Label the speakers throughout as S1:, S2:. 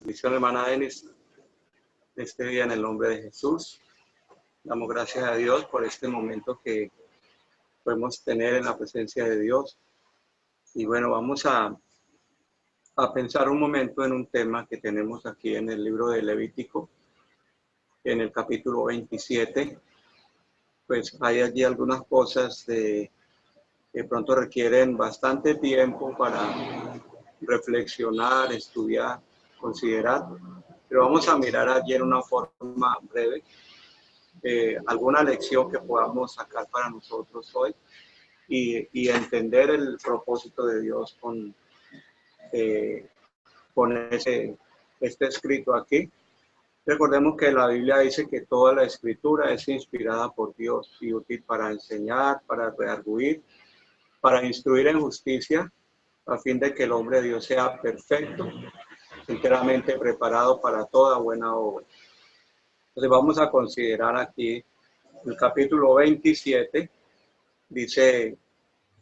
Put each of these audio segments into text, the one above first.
S1: Bendición, hermana Denis, de este día en el nombre de Jesús. Damos gracias a Dios por este momento que podemos tener en la presencia de Dios. Y bueno, vamos a pensar un momento en un tema que tenemos aquí en el libro de Levítico, en el capítulo 27. Pues hay allí algunas cosas que pronto requieren bastante tiempo para reflexionar, estudiar, considerar. Pero vamos a mirar allí en una forma breve alguna lección que podamos sacar para nosotros hoy y entender el propósito de Dios con este escrito aquí. Recordemos que la Biblia dice que toda la escritura es inspirada por Dios y útil para enseñar, para redarguir, para instruir en justicia, a fin de que el hombre de Dios sea perfecto, enteramente preparado para toda buena obra. Entonces vamos a considerar aquí el capítulo 27, dice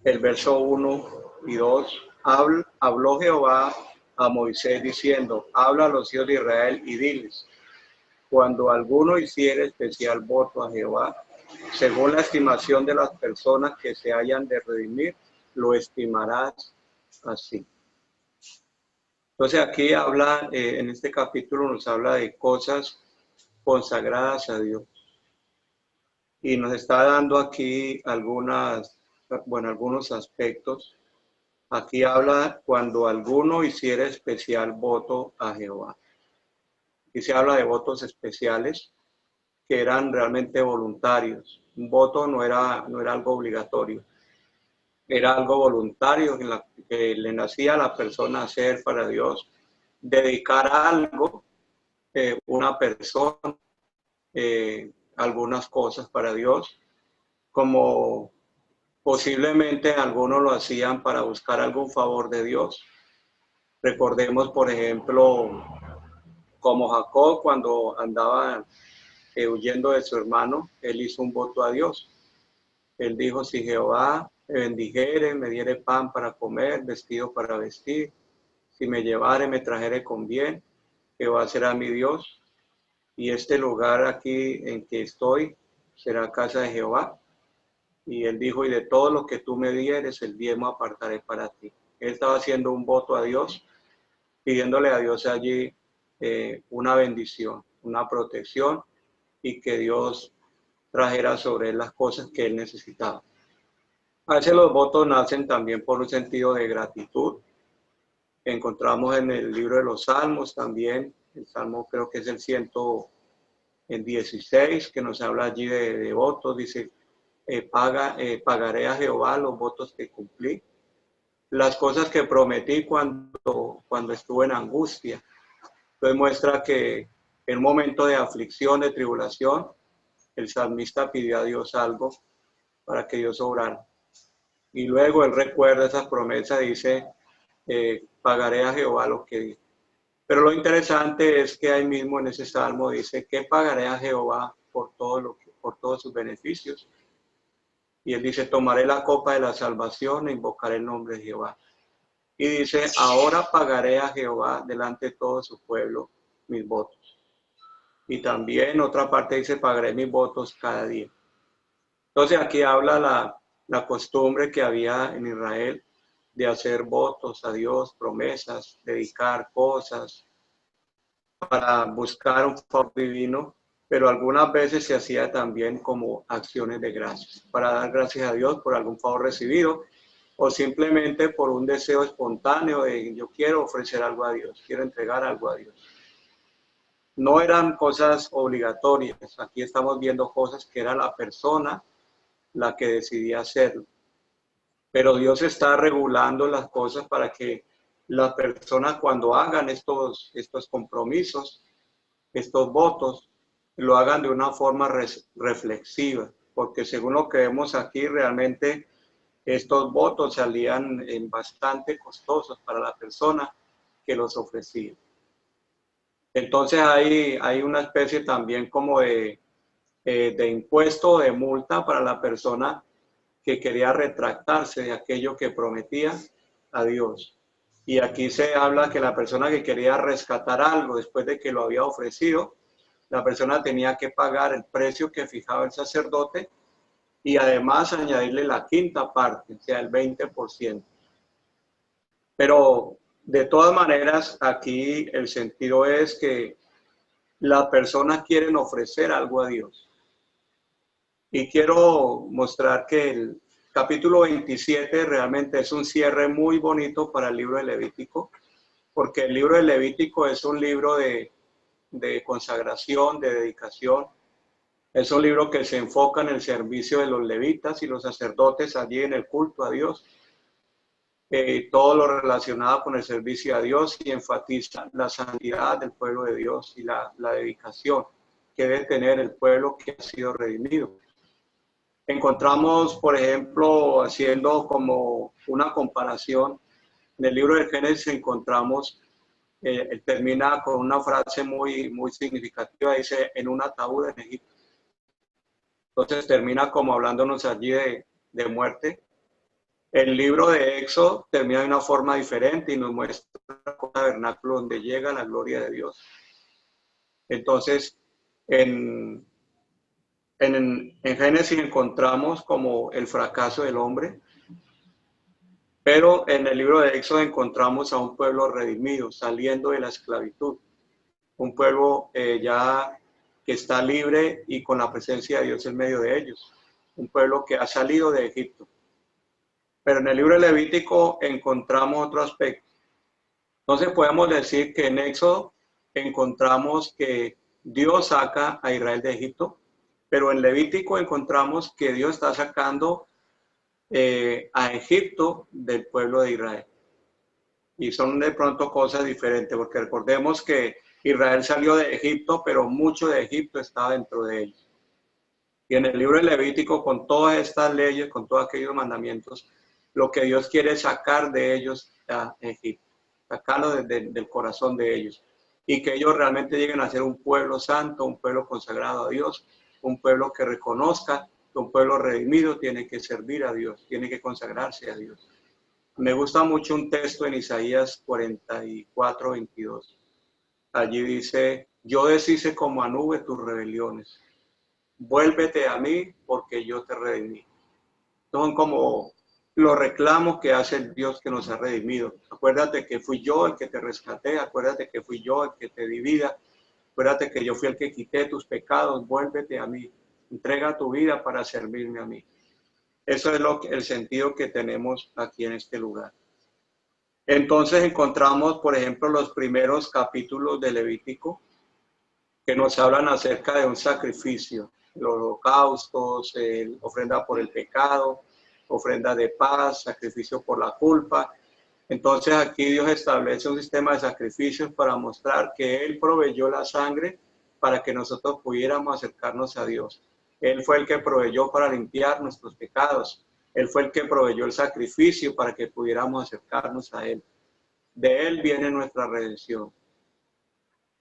S1: el verso 1 y 2, habló Jehová a Moisés diciendo, habla a los hijos de Israel y diles, cuando alguno hiciere especial voto a Jehová, según la estimación de las personas que se hayan de redimir, lo estimarás así. Entonces aquí habla, en este capítulo nos habla de cosas consagradas a Dios. Y nos está dando aquí algunos aspectos. Aquí habla cuando alguno hiciera especial voto a Jehová. Aquí se habla de votos especiales que eran realmente voluntarios. Un voto no era algo obligatorio. Era algo voluntario que le nacía a la persona hacer para Dios. Dedicar a algo, una persona, algunas cosas para Dios, como posiblemente algunos lo hacían para buscar algún favor de Dios. Recordemos, por ejemplo, como Jacob cuando andaba huyendo de su hermano, él hizo un voto a Dios. Él dijo, si Jehová me bendijere, me diere pan para comer, vestido para vestir, si me llevare, me trajere con bien, Jehová será mi Dios, y este lugar aquí en que estoy será casa de Jehová. Y él dijo, y de todo lo que tú me dieres, el diezmo apartaré para ti. Él estaba haciendo un voto a Dios, pidiéndole a Dios allí una bendición, una protección, y que Dios trajera sobre él las cosas que él necesitaba. A veces los votos nacen también por un sentido de gratitud. Encontramos en el libro de los Salmos también, el Salmo creo que es el 116, que nos habla allí de votos, dice, pagaré a Jehová los votos que cumplí, las cosas que prometí cuando estuve en angustia. Entonces muestra que en un momento de aflicción, de tribulación, el salmista pidió a Dios algo para que Dios obrara. Y luego él recuerda esas promesas, dice, pagaré a Jehová lo que di. Pero lo interesante es que ahí mismo en ese salmo dice, ¿qué pagaré a Jehová por todos sus beneficios? Y él dice, tomaré la copa de la salvación e invocaré el nombre de Jehová. Y dice, ahora pagaré a Jehová delante de todo su pueblo mis votos. Y también otra parte dice, pagaré mis votos cada día. Entonces aquí habla la costumbre que había en Israel de hacer votos a Dios, promesas, dedicar cosas para buscar un favor divino, pero algunas veces se hacía también como acciones de gracias, para dar gracias a Dios por algún favor recibido o simplemente por un deseo espontáneo de yo quiero ofrecer algo a Dios, quiero entregar algo a Dios. No eran cosas obligatorias, aquí estamos viendo cosas que era la persona la que decidía hacerlo. Pero Dios está regulando las cosas para que las personas cuando hagan estos compromisos, estos votos, lo hagan de una forma reflexiva, porque según lo que vemos aquí, realmente estos votos salían bastante costosos para la persona que los ofrecía. Entonces hay una especie también como de impuesto, de multa para la persona que quería retractarse de aquello que prometía a Dios. Y aquí se habla que la persona que quería rescatar algo después de que lo había ofrecido, la persona tenía que pagar el precio que fijaba el sacerdote y además añadirle la quinta parte, o sea, el 20%. Pero de todas maneras, aquí el sentido es que las personas quieren ofrecer algo a Dios. Y quiero mostrar que el capítulo 27 realmente es un cierre muy bonito para el libro de Levítico, porque el libro de Levítico es un libro de consagración, de dedicación. Es un libro que se enfoca en el servicio de los levitas y los sacerdotes allí en el culto a Dios. Todo lo relacionado con el servicio a Dios y enfatiza la santidad del pueblo de Dios y la dedicación que debe tener el pueblo que ha sido redimido. Encontramos, por ejemplo, haciendo como una comparación, en el libro de Génesis encontramos, termina con una frase muy significativa, dice, en un ataúd en Egipto. Entonces termina como hablándonos allí de muerte. El libro de Éxodo termina de una forma diferente y nos muestra un tabernáculo donde llega la gloria de Dios. Entonces, en Génesis encontramos como el fracaso del hombre, pero en el libro de Éxodo encontramos a un pueblo redimido, saliendo de la esclavitud. Un pueblo ya que está libre y con la presencia de Dios en medio de ellos. Un pueblo que ha salido de Egipto. Pero en el libro de Levítico encontramos otro aspecto. Entonces podemos decir que en Éxodo encontramos que Dios saca a Israel de Egipto, pero en Levítico encontramos que Dios está sacando a Egipto del pueblo de Israel. Y son de pronto cosas diferentes, porque recordemos que Israel salió de Egipto, pero mucho de Egipto está dentro de ellos. Y en el libro de Levítico, con todas estas leyes, con todos aquellos mandamientos, lo que Dios quiere es sacar de ellos a Egipto, sacarlo del corazón de ellos. Y que ellos realmente lleguen a ser un pueblo santo, un pueblo consagrado a Dios, un pueblo que reconozca que un pueblo redimido tiene que servir a Dios, tiene que consagrarse a Dios. Me gusta mucho un texto en Isaías 44, 22. Allí dice, yo deshice como a nube tus rebeliones. Vuélvete a mí porque yo te redimí. Son como los reclamos que hace el Dios que nos ha redimido. Acuérdate que fui yo el que te rescaté, acuérdate que fui yo el que te di vida, acuérdate que yo fui el que quité tus pecados, vuélvete a mí, entrega tu vida para servirme a mí. Eso es el sentido que tenemos aquí en este lugar. Entonces encontramos, por ejemplo, los primeros capítulos de Levítico que nos hablan acerca de un sacrificio, los holocaustos, ofrenda por el pecado, ofrenda de paz, sacrificio por la culpa. Entonces aquí Dios establece un sistema de sacrificios para mostrar que Él proveyó la sangre para que nosotros pudiéramos acercarnos a Dios. Él fue el que proveyó para limpiar nuestros pecados. Él fue el que proveyó el sacrificio para que pudiéramos acercarnos a Él. De Él viene nuestra redención.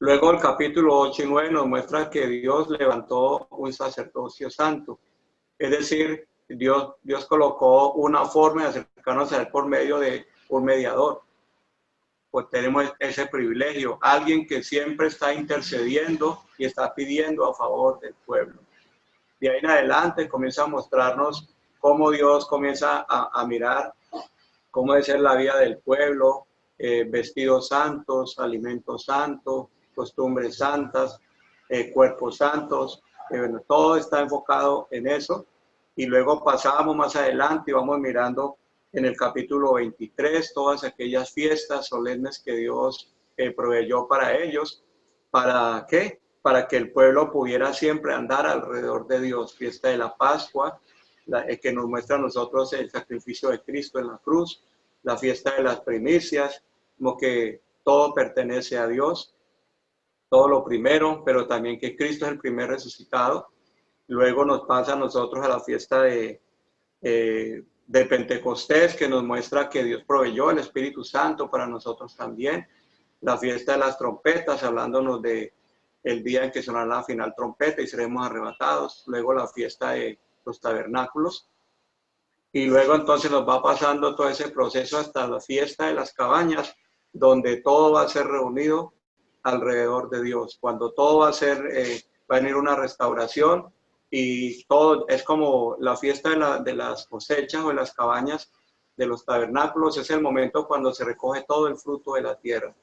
S1: Luego el capítulo 8 y 9 nos muestra que Dios levantó un sacerdocio santo. Es decir, Dios colocó una forma de acercarnos a Él por medio de un mediador. Pues tenemos ese privilegio, alguien que siempre está intercediendo y está pidiendo a favor del pueblo. De ahí en adelante comienza a mostrarnos cómo Dios comienza a mirar cómo debe ser la vida del pueblo, vestidos santos, alimentos santos, costumbres santas, cuerpos santos. Bueno, todo está enfocado en eso. Y luego pasábamos más adelante y vamos mirando en el capítulo 23 todas aquellas fiestas solemnes que Dios proveyó para ellos. ¿Para qué? Para que el pueblo pudiera siempre andar alrededor de Dios. Fiesta de la Pascua, que nos muestra a nosotros el sacrificio de Cristo en la cruz, la fiesta de las primicias, como que todo pertenece a Dios, todo lo primero, pero también que Cristo es el primer resucitado. Luego nos pasa a nosotros a la fiesta de Pentecostés, que nos muestra que Dios proveyó el Espíritu Santo para nosotros también. La fiesta de las trompetas, hablándonos de el día en que sonará la final trompeta y seremos arrebatados. Luego la fiesta de los tabernáculos. Y luego entonces nos va pasando todo ese proceso hasta la fiesta de las cabañas, donde todo va a ser reunido alrededor de Dios, cuando todo va a ser, va a venir una restauración y todo es como la fiesta de las cosechas o de las cabañas, de los tabernáculos, es el momento cuando se recoge todo el fruto de la tierra.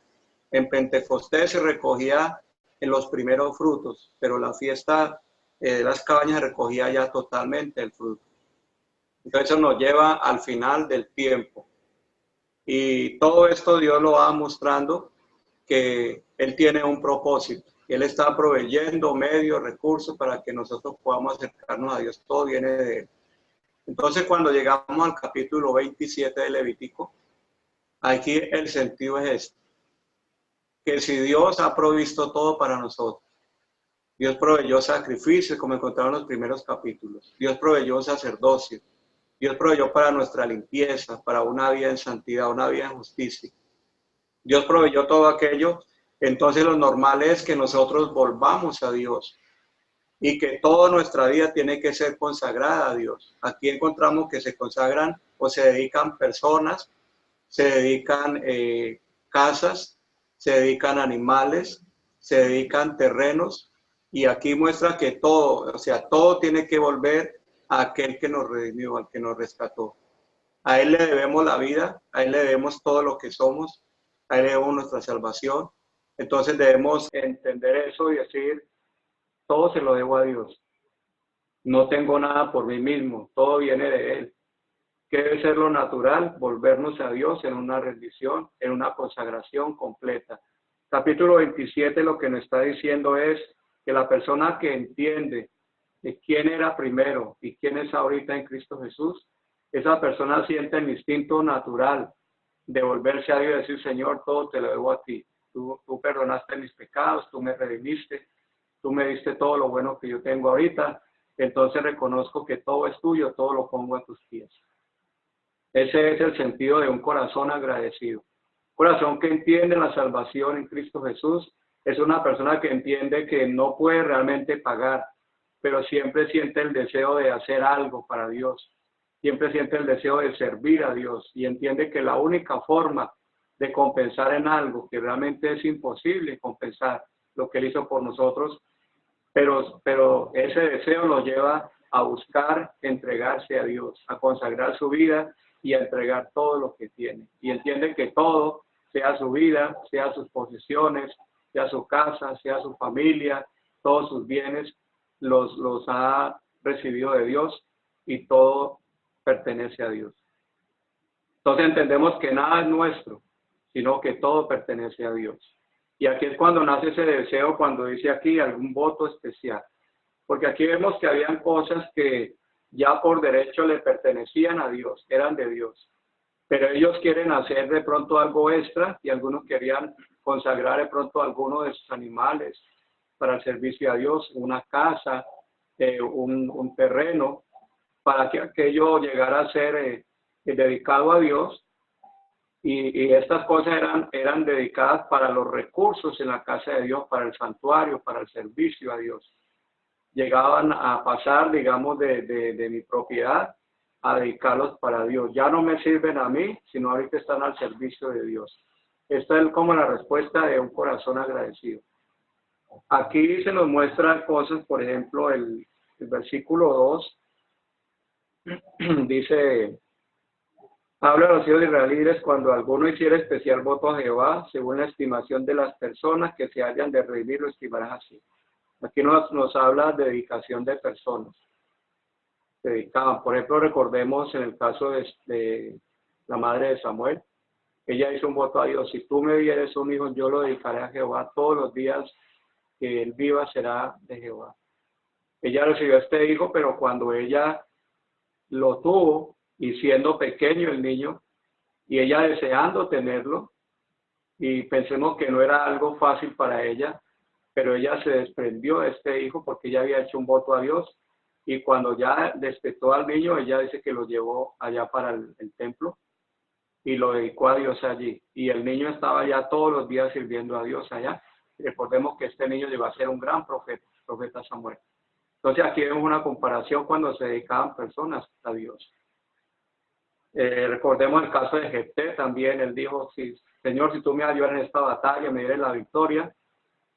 S1: En Pentecostés se recogía en los primeros frutos, pero la fiesta de las cabañas recogía ya totalmente el fruto. Entonces eso nos lleva al final del tiempo. Y todo esto Dios lo va mostrando que Él tiene un propósito. Él está proveyendo medios, recursos para que nosotros podamos acercarnos a Dios. Todo viene de Él. Entonces cuando llegamos al capítulo 27 de Levítico, aquí el sentido es este, que si Dios ha provisto todo para nosotros, Dios proveyó sacrificios, como encontraron en los primeros capítulos, Dios proveyó sacerdocio, Dios proveyó para nuestra limpieza, para una vida en santidad, una vida en justicia. Dios proveyó todo aquello, entonces lo normal es que nosotros volvamos a Dios y que toda nuestra vida tiene que ser consagrada a Dios. Aquí encontramos que se consagran o se dedican personas, se dedican casas, se dedican animales, se dedican terrenos, y aquí muestra que todo, o sea, todo tiene que volver a aquel que nos redimió, al que nos rescató. A Él le debemos la vida, a Él le debemos todo lo que somos, a Él le debemos nuestra salvación. Entonces debemos entender eso y decir, todo se lo debo a Dios. No tengo nada por mí mismo, todo viene de Él. ¿Qué debe ser lo natural? Volvernos a Dios en una rendición, en una consagración completa. Capítulo 27 lo que nos está diciendo es que la persona que entiende de quién era primero y quién es ahorita en Cristo Jesús, esa persona siente el instinto natural de volverse a Dios y decir, Señor, todo te lo debo a ti. Tú perdonaste mis pecados, tú me redimiste, tú me diste todo lo bueno que yo tengo ahorita, entonces reconozco que todo es tuyo, todo lo pongo a tus pies. Ese es el sentido de un corazón agradecido. Corazón que entiende la salvación en Cristo Jesús es una persona que entiende que no puede realmente pagar, pero siempre siente el deseo de hacer algo para Dios. Siempre siente el deseo de servir a Dios y entiende que la única forma de compensar en algo que realmente es imposible compensar lo que Él hizo por nosotros, pero ese deseo lo lleva a buscar entregarse a Dios, a consagrar su vida y a entregar todo lo que tiene. Y entiende que todo, sea su vida, sea sus posesiones, sea su casa, sea su familia, todos sus bienes, los ha recibido de Dios y todo pertenece a Dios. Entonces entendemos que nada es nuestro, sino que todo pertenece a Dios. Y aquí es cuando nace ese deseo, cuando dice aquí algún voto especial. Porque aquí vemos que habían cosas que ya por derecho le pertenecían a Dios, eran de Dios. Pero ellos quieren hacer de pronto algo extra y algunos querían consagrar de pronto alguno de sus animales para el servicio a Dios, una casa, un terreno, para que aquello llegara a ser dedicado a Dios. Y estas cosas eran dedicadas para los recursos en la casa de Dios, para el santuario, para el servicio a Dios. Llegaban a pasar, digamos, de mi propiedad a dedicarlos para Dios. Ya no me sirven a mí, sino ahorita están al servicio de Dios. Esta es como la respuesta de un corazón agradecido. Aquí se nos muestran cosas, por ejemplo, el versículo 2 dice, habla a los hijos de israelíes cuando alguno hiciera especial voto a Jehová, según la estimación de las personas que se hayan de redimir, lo estimarás así. Aquí nos habla de dedicación de personas. Se dedicaban. Por ejemplo, recordemos en el caso de la madre de Samuel. Ella hizo un voto a Dios. Si tú me dieres un hijo, yo lo dedicaré a Jehová. Todos los días que él viva será de Jehová. Ella recibió este hijo, pero cuando ella lo tuvo, y siendo pequeño el niño, y ella deseando tenerlo, y pensemos que no era algo fácil para ella, pero ella se desprendió de este hijo porque ella había hecho un voto a Dios, y cuando ya destetó al niño, ella dice que lo llevó allá para el templo y lo dedicó a Dios allí, y el niño estaba ya todos los días sirviendo a Dios allá. Recordemos que este niño llegó a ser un gran profeta Samuel. Entonces aquí vemos una comparación cuando se dedicaban personas a Dios. Recordemos el caso de Jefté también. Él dijo, sí, Señor, si tú me ayudas en esta batalla, me dieres la victoria,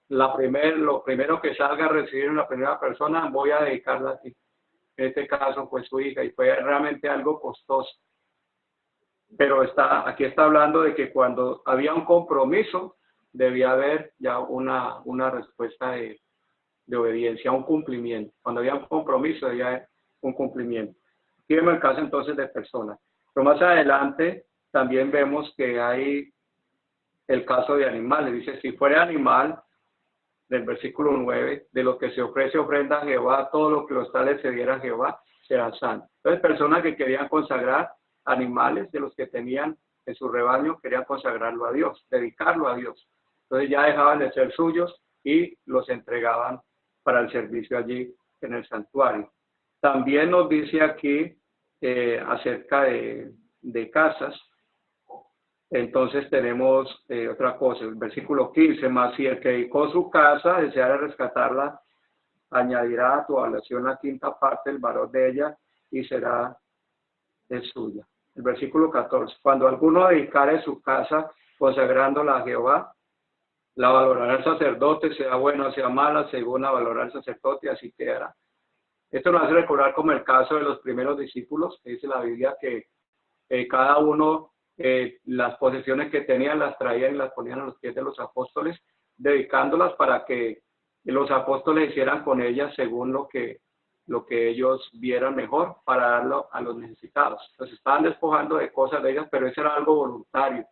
S1: lo primero que salga a recibir una primera persona, voy a dedicarla a ti. En este caso fue su hija y fue realmente algo costoso. Pero aquí está hablando de que cuando había un compromiso, debía haber ya una respuesta de obediencia, un cumplimiento. Cuando había un compromiso, debía haber un cumplimiento. Aquí vemos el caso entonces de personas. Pero más adelante también vemos que hay el caso de animales. Dice, si fuera animal, del versículo 9, de lo que se ofrece ofrenda a Jehová, todo lo que los tales se diera a Jehová será santo. Entonces, personas que querían consagrar animales de los que tenían en su rebaño, querían consagrarlo a Dios, dedicarlo a Dios. Entonces ya dejaban de ser suyos y los entregaban para el servicio allí en el santuario. También nos dice aquí acerca de casas. Entonces tenemos otra cosa, el versículo 15, más si el que dedicó su casa deseara rescatarla, añadirá a tu evaluación la quinta parte del valor de ella y será suya. El versículo 14, cuando alguno dedicare su casa consagrándola a Jehová, la valorará el sacerdote, sea buena o sea mala, según la valorará el sacerdote, así quedará. Esto nos hace recordar como el caso de los primeros discípulos, que dice la Biblia que cada uno las posesiones que tenían las traían y las ponían a los pies de los apóstoles, dedicándolas para que los apóstoles hicieran con ellas según lo que ellos vieran mejor para darlo a los necesitados. Entonces estaban despojando de cosas de ellas, pero eso era algo voluntario,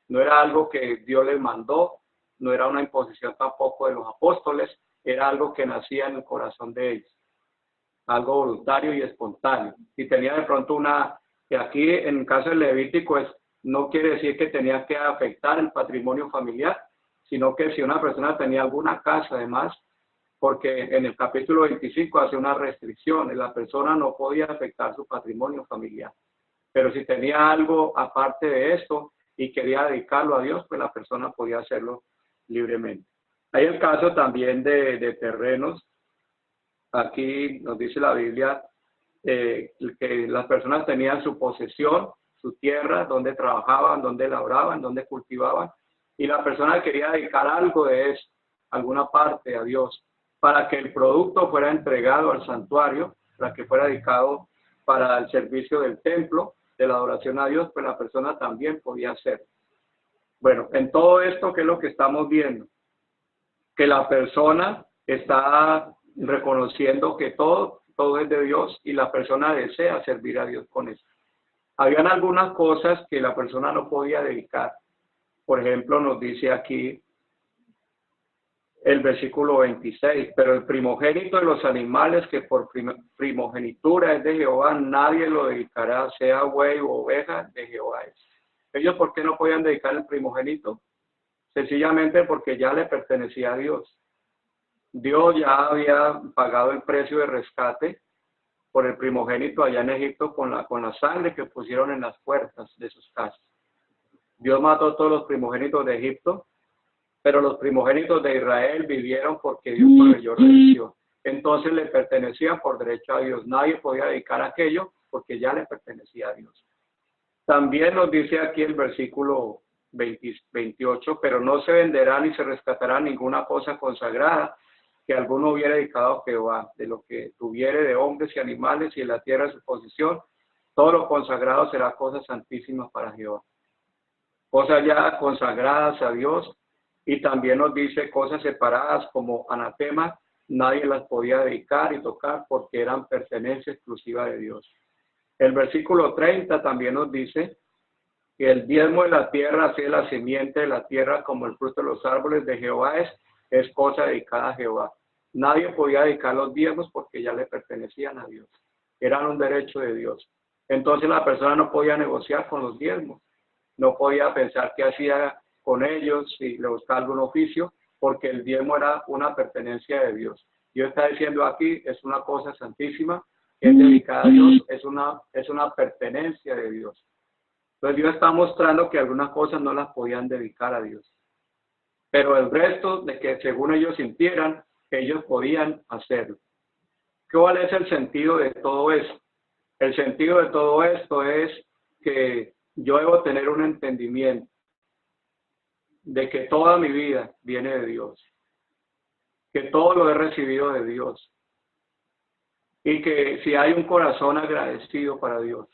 S1: no era algo que Dios les mandó, no era una imposición tampoco de los apóstoles, era algo que nacía en el corazón de ellos, algo voluntario y espontáneo. Y tenía de pronto que aquí en el caso del Levítico no quiere decir que tenía que afectar el patrimonio familiar, sino que si una persona tenía alguna casa además, porque en el capítulo 25 hace una restricción, la persona no podía afectar su patrimonio familiar. Pero si tenía algo aparte de esto y quería dedicarlo a Dios, pues la persona podía hacerlo libremente. Hay el caso también de terrenos. Aquí nos dice la Biblia que las personas tenían su posesión, su tierra, donde trabajaban, donde labraban, donde cultivaban, y la persona quería dedicar algo de eso, alguna parte a Dios, para que el producto fuera entregado al santuario, para que fuera dedicado para el servicio del templo, de la adoración a Dios, pues la persona también podía hacerlo. Bueno, en todo esto, ¿qué es lo que estamos viendo? Que la persona está reconociendo que todo es de Dios y la persona desea servir a Dios con eso. Habían algunas cosas que la persona no podía dedicar. Por ejemplo, nos dice aquí el versículo 26, pero el primogénito de los animales que por primogenitura es de Jehová, nadie lo dedicará, sea buey o oveja, de Jehová es. ¿Ellos por qué no podían dedicar el primogénito? Sencillamente porque ya le pertenecía a Dios. Dios ya había pagado el precio de rescate por el primogénito allá en Egipto con la sangre que pusieron en las puertas de sus casas. Dios mató a todos los primogénitos de Egipto, pero los primogénitos de Israel vivieron porque Dios proveyó redención. Entonces le pertenecían por derecho a Dios. Nadie podía dedicar aquello porque ya le pertenecía a Dios. También nos dice aquí el versículo 28, pero no se venderá ni se rescatará ninguna cosa consagrada que alguno hubiera dedicado a Jehová, de lo que tuviere de hombres y animales y en la tierra de su posesión, todo lo consagrado será cosa santísima para Jehová. Cosas ya consagradas a Dios, y también nos dice cosas separadas como anatema, nadie las podía dedicar y tocar porque eran pertenencia exclusiva de Dios. El versículo 30 también nos dice que el diezmo de la tierra, así es la simiente de la tierra como el fruto de los árboles de Jehová es cosa dedicada a Jehová. Nadie podía dedicar los diezmos porque ya le pertenecían a Dios. Eran un derecho de Dios. Entonces la persona no podía negociar con los diezmos. No podía pensar qué hacía con ellos, si le buscaba algún oficio, porque el diezmo era una pertenencia de Dios. Dios está diciendo aquí, es una cosa santísima, que es dedicada a Dios, es una pertenencia de Dios. Entonces Dios está mostrando que algunas cosas no las podían dedicar a Dios. Pero el resto de que según ellos sintieran, ellos podían hacerlo. ¿Cuál es el sentido de todo eso? El sentido de todo esto es que yo debo tener un entendimiento de que toda mi vida viene de Dios, que todo lo he recibido de Dios, y que si hay un corazón agradecido para Dios,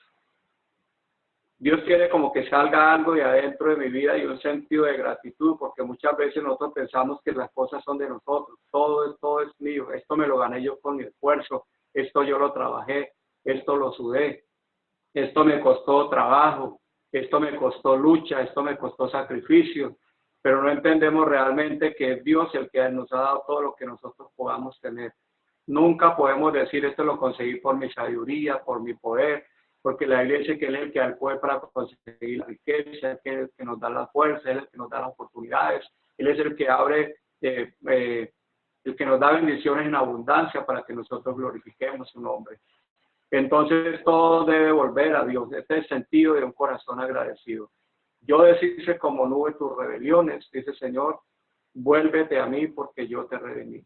S1: Dios quiere como que salga algo de adentro de mi vida y un sentido de gratitud, porque muchas veces nosotros pensamos que las cosas son de nosotros, todo es mío, esto me lo gané yo con mi esfuerzo, esto yo lo trabajé, esto lo sudé, esto me costó trabajo, esto me costó lucha, esto me costó sacrificio, pero no entendemos realmente que es Dios el que nos ha dado todo lo que nosotros podamos tener. Nunca podemos decir esto lo conseguí por mi sabiduría, por mi poder, porque la Biblia dice que Él es el que da el poder para conseguir la riqueza, Él es el que nos da la fuerza, Él es el que nos da las oportunidades, Él es el que abre, el que nos da bendiciones en abundancia para que nosotros glorifiquemos su nombre. Entonces todo debe volver a Dios. Este es el sentido de un corazón agradecido. Yo deshice como nube tus rebeliones, dice el Señor, vuélvete a mí porque yo te redimí.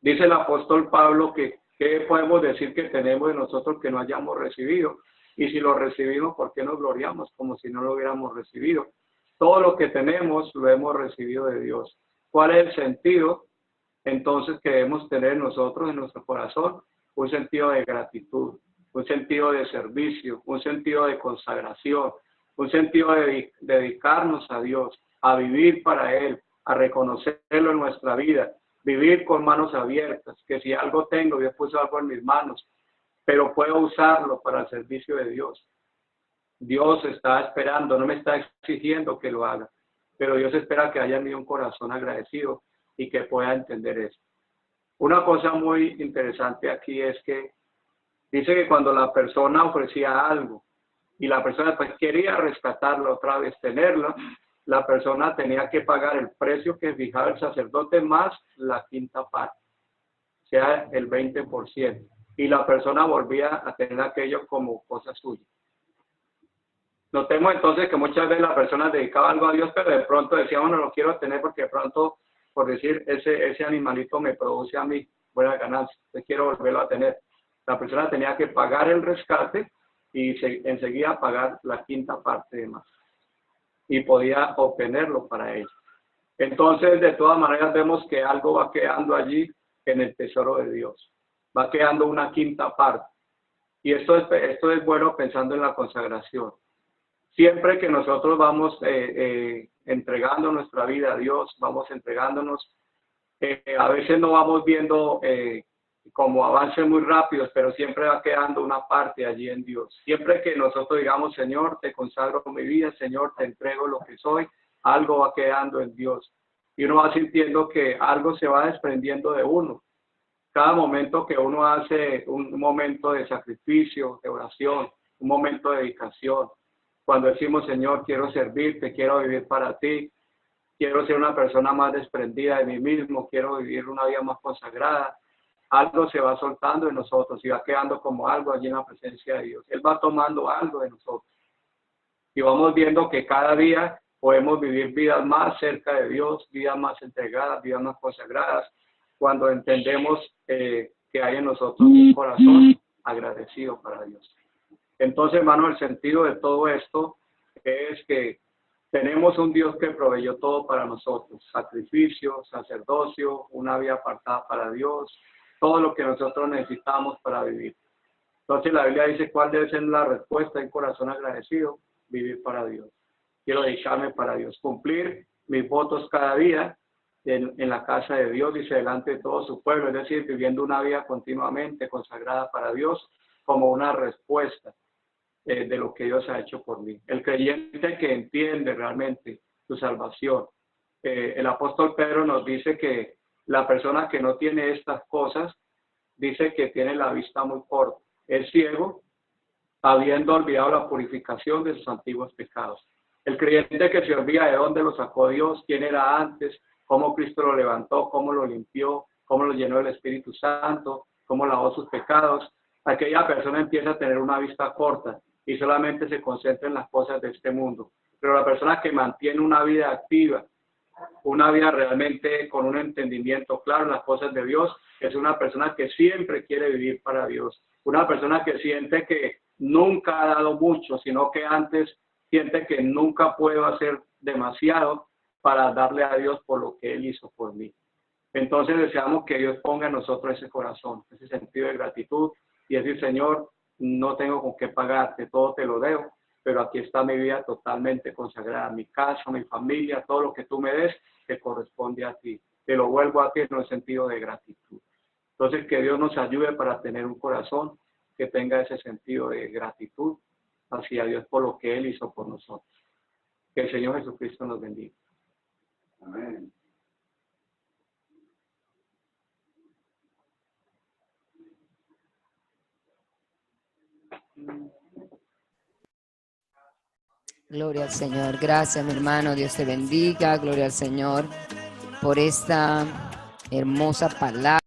S1: Dice el apóstol Pablo que ¿qué podemos decir que tenemos de nosotros que no hayamos recibido? Y si lo recibimos, ¿por qué nos gloriamos como si no lo hubiéramos recibido? Todo lo que tenemos lo hemos recibido de Dios. ¿Cuál es el sentido entonces que debemos tener nosotros en nuestro corazón? Un sentido de gratitud, un sentido de servicio, un sentido de consagración, un sentido de dedicarnos a Dios, a vivir para Él, a reconocerlo en nuestra vida, vivir con manos abiertas, que si algo tengo, Dios puso algo en mis manos, pero puedo usarlo para el servicio de Dios. Dios está esperando, no me está exigiendo que lo haga, pero Dios espera que haya en mí un corazón agradecido y que pueda entender eso. Una cosa muy interesante aquí es que dice que cuando la persona ofrecía algo y la persona pues quería rescatarlo otra vez, tenerlo, la persona tenía que pagar el precio que fijaba el sacerdote más la quinta parte, o sea, el 20%. Y la persona volvía a tener aquello como cosa suya. Notemos entonces que muchas veces la persona dedicaba algo a Dios, pero de pronto decía, bueno, lo quiero tener porque de pronto, por decir, ese animalito me produce a mí buena ganancia, yo quiero volverlo a tener. La persona tenía que pagar el rescate y enseguida pagar la quinta parte de más. Y podía obtenerlo para ellos. Entonces, de todas maneras, vemos que algo va quedando allí en el tesoro de Dios. Va quedando una quinta parte. Y esto es bueno pensando en la consagración. Siempre que nosotros vamos entregando nuestra vida a Dios, vamos entregándonos, a veces no vamos viendo como avances muy rápidos, pero siempre va quedando una parte allí en Dios. Siempre que nosotros digamos, Señor, te consagro mi vida, Señor, te entrego lo que soy, algo va quedando en Dios. Y uno va sintiendo que algo se va desprendiendo de uno. Cada momento que uno hace un momento de sacrificio, de oración, un momento de dedicación, cuando decimos, Señor, quiero servirte, quiero vivir para ti, quiero ser una persona más desprendida de mí mismo, quiero vivir una vida más consagrada, algo se va soltando de nosotros y va quedando como algo allí en la presencia de Dios. Él va tomando algo de nosotros. Y vamos viendo que cada día podemos vivir vidas más cerca de Dios, vidas más entregadas, vidas más consagradas, cuando entendemos que hay en nosotros un corazón agradecido para Dios. Entonces, hermano, el sentido de todo esto es que tenemos un Dios que proveyó todo para nosotros, sacrificio, sacerdocio, una vida apartada para Dios, todo lo que nosotros necesitamos para vivir. Entonces la Biblia dice cuál debe ser la respuesta de un corazón agradecido: vivir para Dios. Quiero dedicarme para Dios, cumplir mis votos cada día en la casa de Dios, dice, delante de todo su pueblo, es decir, viviendo una vida continuamente consagrada para Dios como una respuesta de lo que Dios ha hecho por mí. El creyente que entiende realmente su salvación. El apóstol Pedro nos dice que la persona que no tiene estas cosas, dice que tiene la vista muy corta. Es ciego, habiendo olvidado la purificación de sus antiguos pecados. El creyente que se olvida de dónde lo sacó Dios, quién era antes, cómo Cristo lo levantó, cómo lo limpió, cómo lo llenó del Espíritu Santo, cómo lavó sus pecados, aquella persona empieza a tener una vista corta y solamente se concentra en las cosas de este mundo. Pero la persona que mantiene una vida activa, una vida realmente con un entendimiento claro en las cosas de Dios, es una persona que siempre quiere vivir para Dios. Una persona que siente que nunca ha dado mucho, sino que antes siente que nunca puedo hacer demasiado para darle a Dios por lo que Él hizo por mí. Entonces deseamos que Dios ponga en nosotros ese corazón, ese sentido de gratitud y decir, Señor, no tengo con qué pagarte, todo te lo debo, pero aquí está mi vida totalmente consagrada, mi casa, mi familia, todo lo que tú me des te corresponde a ti. Te lo vuelvo a ti en el sentido de gratitud. Entonces que Dios nos ayude para tener un corazón que tenga ese sentido de gratitud hacia Dios por lo que Él hizo por nosotros. Que el Señor Jesucristo nos bendiga. Amén.
S2: Gloria al Señor. Gracias, mi hermano. Dios te bendiga. Gloria al Señor por esta hermosa palabra.